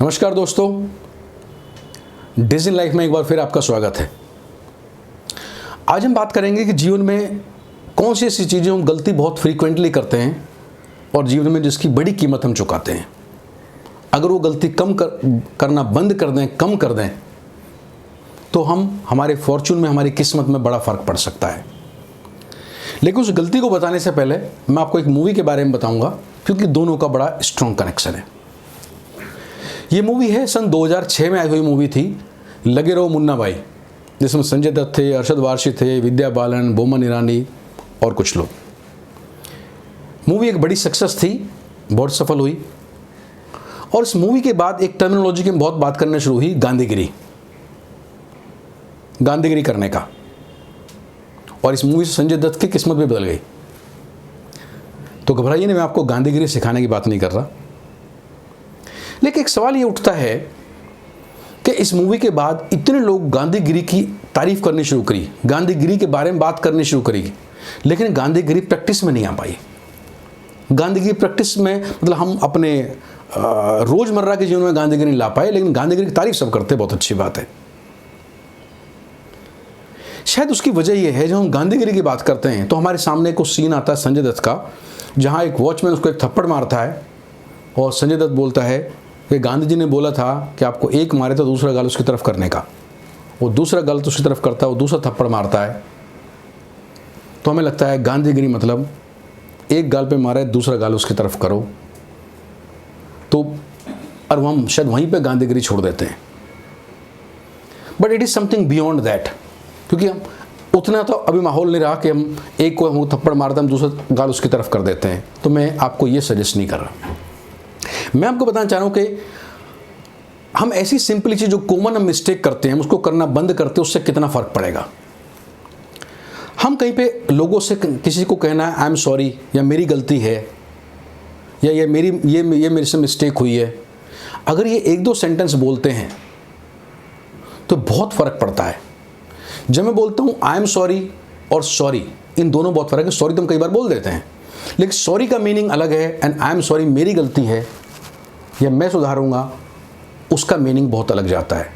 नमस्कार दोस्तों, डिज़ in life में एक बार फिर आपका स्वागत है। आज हम बात करेंगे कि जीवन में कौन सी ऐसी चीज़ें हम गलती बहुत फ्रीक्वेंटली करते हैं और जीवन में जिसकी बड़ी कीमत हम चुकाते हैं। अगर वो गलती करना बंद कर दें, कम कर दें, तो हमारे फॉर्चून में, हमारी किस्मत में बड़ा फ़र्क पड़ सकता है। लेकिन उस गलती को बताने से पहले मैं आपको एक मूवी के बारे में बताऊंगा, क्योंकि दोनों का बड़ा स्ट्रॉन्ग कनेक्शन है। ये मूवी है सन 2006 में आई हुई मूवी थी, लगे रहो मुन्ना भाई, जिसमें संजय दत्त थे, अरशद वारसी थे, विद्या बालन, बोमन ईरानी और कुछ लोग। मूवी एक बड़ी सक्सेस थी, बहुत सफल हुई। और इस मूवी के बाद एक टर्मिनोलॉजी की बहुत बात करने शुरू हुई, गांधीगिरी करने का। और इस मूवी से संजय दत्त की किस्मत भी बदल गई। तो घबराइए नहीं, मैं आपको गांधीगिरी सिखाने की बात नहीं कर रहा। लेकिन एक सवाल ये उठता है कि इस मूवी के बाद इतने लोग गांधीगिरी की तारीफ करनी शुरू करी, गांधीगिरी के बारे में बात करनी शुरू करी, लेकिन गांधीगिरी प्रैक्टिस में नहीं आ पाई। गांधीगिरी प्रैक्टिस में मतलब हम अपने रोजमर्रा के जीवन में गांधीगिरी नहीं ला पाए, लेकिन गांधीगिरी की तारीफ सब करते, बहुत अच्छी बात है। शायद उसकी वजह यह है, जब हम गांधीगिरी की बात करते हैं तो हमारे सामने कुछ सीन आता है संजय दत्त का, जहां एक वॉचमैन उसको एक थप्पड़ मारता है और संजय दत्त बोलता है कि गांधी जी ने बोला था कि आपको एक मारे तो दूसरा गाल उसकी तरफ करने का। वो दूसरा गाल तो उसकी तरफ करता है, वो दूसरा थप्पड़ मारता है। तो हमें लगता है गांधीगिरी मतलब एक गाल पे मारा है, दूसरा गाल उसकी तरफ करो। तो और हम शायद वहीं पे गांधीगिरी छोड़ देते हैं। But it is something beyond that, क्योंकि हम उतना तो अभी माहौल नहीं रहा कि हम एक को थप्पड़ मारते हैं, हम दूसरा गाल उसकी तरफ कर देते हैं। तो मैं आपको ये सजेस्ट नहीं कर रहा। मैं आपको बताना चाह रहा हूँ कि हम ऐसी सिंपली चीज़ जो कॉमन हम मिस्टेक करते हैं, उसको करना बंद करते हैं, उससे कितना फ़र्क पड़ेगा। हम कहीं पे लोगों से किसी को कहना है आई एम सॉरी, या मेरी गलती है, या ये मेरे से मिस्टेक हुई है, अगर ये एक दो सेंटेंस बोलते हैं तो बहुत फ़र्क पड़ता है। जब मैं बोलता हूँ आई एम सॉरी और सॉरी, इन दोनों बहुत फ़र्क है। सॉरी तो हम कई बार बोल देते हैं, लेकिन सॉरी का मीनिंग अलग है, एंड आई एम सॉरी मेरी गलती है या मैं सुधारूंगा, उसका मीनिंग बहुत अलग जाता है।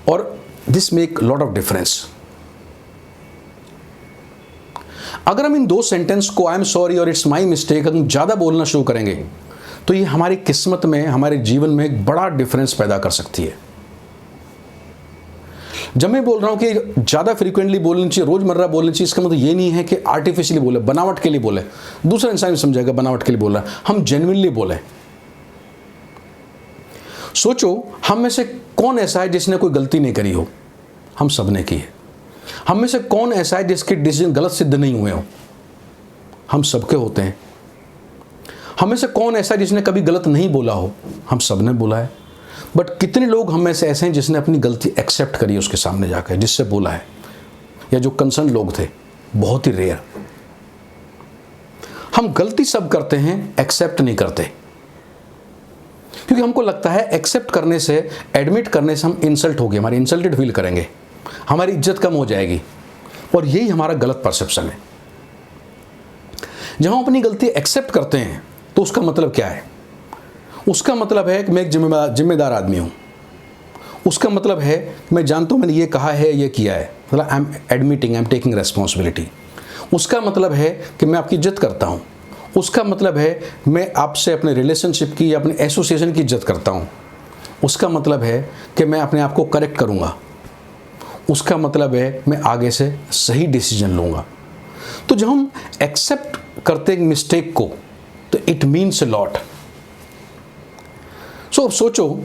और this make lot of difference. अगर हम इन दो सेंटेंस को आई एम सॉरी और इट्स माई मिस्टेक हम ज़्यादा बोलना शुरू करेंगे, तो ये हमारी किस्मत में, हमारे जीवन में एक बड़ा डिफरेंस पैदा कर सकती है। जब मैं बोल रहा हूं कि ज़्यादा फ्रीक्वेंटली बोलनी चाहिए, रोज़मर्रा बोलनी चाहिए, इसका मतलब ये नहीं है कि आर्टिफिशियली बोले, बनावट के लिए बोले। दूसरा इंसान भी समझेगा बनावट के लिए बोल रहा है। हम जेन्युइनली बोले। सोचो, हम में से कौन ऐसा है जिसने कोई गलती नहीं करी हो? हम सब ने की है। हम में से कौन ऐसा है जिसके डिसीजन गलत सिद्ध नहीं हुए हो? हम सबके होते हैं। हम में से कौन ऐसा है जिसने कभी गलत नहीं बोला हो? हम सब ने बोला है। बट कितने लोग हम में से ऐसे हैं जिसने अपनी गलती एक्सेप्ट करी उसके सामने जाकर, जिससे बोला है, या जो कंसर्न लोग थे? बहुत ही रेयर। हम गलती सब करते हैं, एक्सेप्ट नहीं करते, क्योंकि हमको लगता है एक्सेप्ट करने से, एडमिट करने से हम इंसल्ट हो गए, हमारी इंसल्टेड फील करेंगे, हमारी इज्जत कम हो जाएगी। और यही हमारा गलत परसेप्शन है। जब हम अपनी गलती एक्सेप्ट करते हैं तो उसका मतलब क्या है? उसका मतलब है कि मैं एक जिम्मेदार आदमी हूँ। उसका मतलब है मैं जानता हूँ मैंने ये कहा है, ये किया है, मतलब I am admitting, I am taking responsibility. उसका मतलब है कि मैं आपकी इज्जत करता हूँ। उसका मतलब है मैं आपसे अपने रिलेशनशिप की या अपने एसोसिएशन की इज्जत करता हूँ। उसका मतलब है कि मैं अपने आप को करेक्ट करूँगा। उसका मतलब है मैं आगे से सही डिसीजन लूँगा। तो जब हम एक्सेप्ट करते हैं मिस्टेक को, तो इट मीन्स अ लॉट। सो सोचो,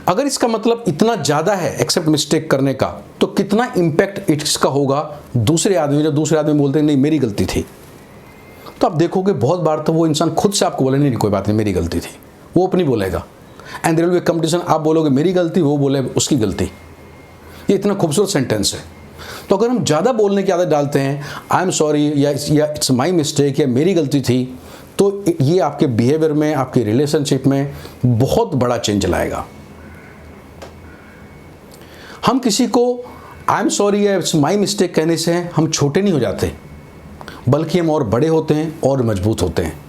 अगर इसका मतलब इतना ज़्यादा है एक्सेप्ट मिस्टेक करने का, तो कितना इम्पैक्ट इसका होगा दूसरे आदमी, जब दूसरे आदमी बोलते हैं नहीं मेरी गलती थी। तो आप देखोगे बहुत बार तो वो इंसान खुद से आपको बोले नहीं कोई बात नहीं मेरी गलती थी, वो अपनी बोलेगा। And there will be competition, आप बोलोगे मेरी गलती, वो बोले उसकी गलती। ये इतना खूबसूरत सेंटेंस है। तो अगर हम ज़्यादा बोलने की आदत डालते हैं, आई एम सॉरी या इट्स माई मिस्टेक या मेरी गलती थी, तो ये आपके बिहेवियर में, आपकी रिलेशनशिप में बहुत बड़ा चेंज लाएगा। हम किसी को आई एम सॉरी या इट्स माई मिस्टेक कहने से हम छोटे नहीं हो जाते, बल्कि हम और बड़े होते हैं और मजबूत होते हैं।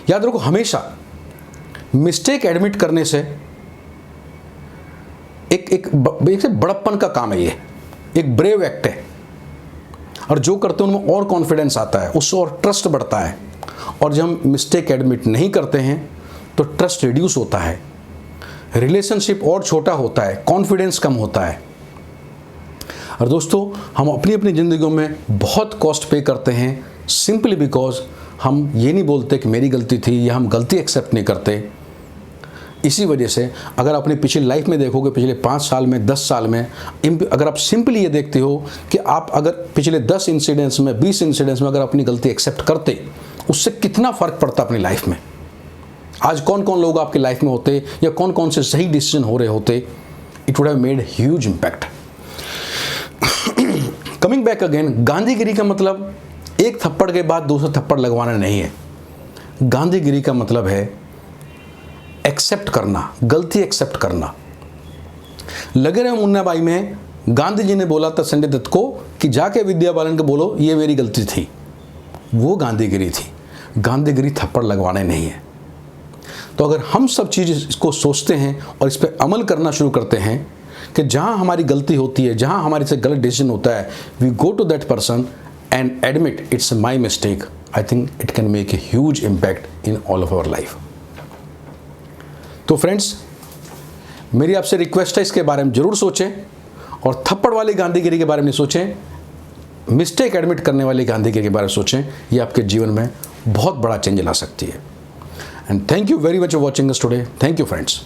याद रखो, हमेशा मिस्टेक एडमिट करने से एक से बड़प्पन का काम है, ये एक ब्रेव एक्ट है। और जो करते हैं उनमें और कॉन्फिडेंस आता है, उससे और ट्रस्ट बढ़ता है। और जब हम मिस्टेक एडमिट नहीं करते हैं तो ट्रस्ट रिड्यूस होता है, रिलेशनशिप और छोटा होता है, कॉन्फिडेंस कम होता है। और दोस्तों, हम अपनी अपनी ज़िंदगियों में बहुत कॉस्ट पे करते हैं सिंपली बिकॉज हम ये नहीं बोलते कि मेरी गलती थी, या हम गलती एक्सेप्ट नहीं करते। इसी वजह से अगर अपनी पिछली लाइफ में देखोगे, पिछले 5 साल में, 10 साल में, अगर आप सिंपली ये देखते हो कि आप अगर पिछले 10 इंसिडेंट्स में, 20 इंसिडेंट्स में अगर अपनी गलती एक्सेप्ट करते, उससे कितना फ़र्क पड़ता अपनी लाइफ में। आज कौन कौन लोग आपकी लाइफ में होते, या कौन कौन से सही डिसीजन हो रहे होते, it would have made huge impact. Coming back again, Gandhigiri का मतलब एक थप्पड़ के बाद दूसरा थप्पड़ लगवाना नहीं है। गांधीगिरी का मतलब है एक्सेप्ट करना, गलती एक्सेप्ट करना। लगे रहे मुन्ना भाई में गांधी जी ने बोला था संजय दत्त को कि जाके विद्या बालन को बोलो ये मेरी गलती थी, वो गांधीगिरी थी। गांधीगिरी थप्पड़ लगवाने नहीं है। तो अगर हम सब चीज़ इसको सोचते हैं और इस पर अमल करना शुरू करते हैं कि जहाँ हमारी गलती होती है, जहाँ हमारे से गलत डिसीजन होता है, we go to that person and admit it's my mistake, I think it can make a huge impact in all of our life. तो फ्रेंड्स, मेरी आपसे रिक्वेस्ट है, इसके बारे में ज़रूर सोचें और थप्पड़ वाली गांधीगिरी के बारे में सोचें, मिस्टेक एडमिट करने वाली गांधीगिरी के बारे में सोचें। ये आपके जीवन में बहुत बड़ा चेंज ला सकती है। And thank you very much for watching us today. Thank you friends.